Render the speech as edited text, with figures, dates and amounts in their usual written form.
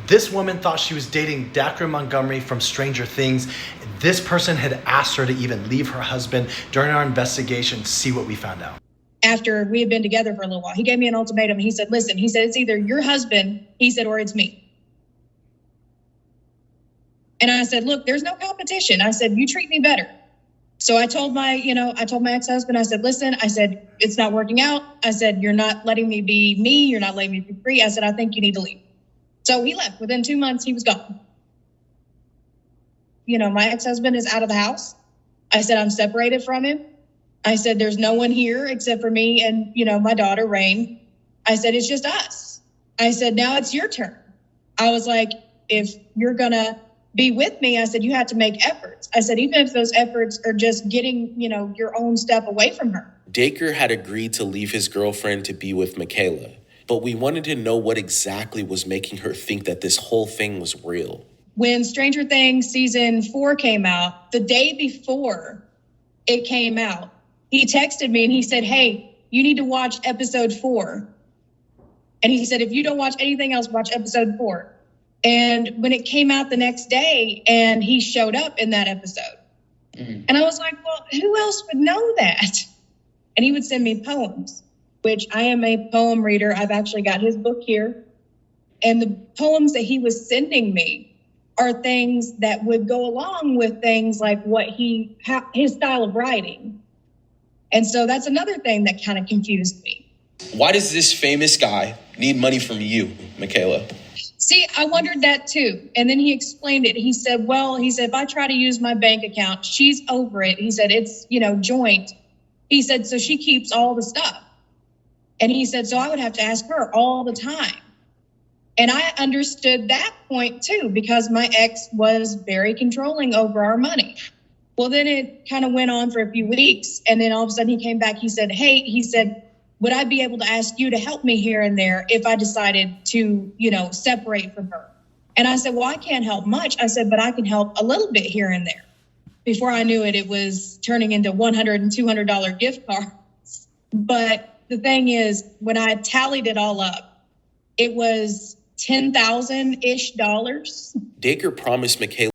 This woman thought she was dating Dacre Montgomery from Stranger Things. This person had asked her to even leave her husband. During our investigation, see what we found out. After we had been together for a little while, he gave me an ultimatum. He said, listen, he said, it's either your husband, he said, or it's me. And I said, look, there's no competition. I said, you treat me better. So I told my ex-husband, I said, listen, I said, it's not working out. I said, you're not letting me be me. You're not letting me be free. I said, I think you need to leave. So he left. Within 2 months, he was gone. My ex-husband is out of the house. I said, I'm separated from him. I said, there's no one here except for me and, my daughter, Rain. I said, it's just us. I said, now it's your turn. I was like, if you're going to be with me, I said, you have to make efforts. I said, even if those efforts are just getting, your own step away from her. Dacre had agreed to leave his girlfriend to be with Michaela, but we wanted to know what exactly was making her think that this whole thing was real. When Stranger Things season 4 came out, the day before it came out, he texted me and he said, hey, you need to watch episode 4. And he said, if you don't watch anything else, watch episode 4. And when it came out the next day and he showed up in that episode, and I was like, well, who else would know that? And he would send me poems, which I am a poem reader. I've actually got his book here. And the poems that he was sending me are things that would go along with things like his style of writing. And so that's another thing that kind of confused me. Why does this famous guy need money from you, Michaela? See, I wondered that too. And then he explained it. He said, if I try to use my bank account, she's over it. He said, it's, joint. He said, so she keeps all the stuff. And he said, so I would have to ask her all the time. And I understood that point too, because my ex was very controlling over our money. Well, then it kind of went on for a few weeks. And then all of a sudden he came back. He said, would I be able to ask you to help me here and there if I decided to, separate from her? And I said, well, I can't help much. I said, but I can help a little bit here and there. Before I knew it, it was turning into $100 and $200 gift cards. But the thing is, when I tallied it all up, it was $10,000-ish. Dacre promised Michaela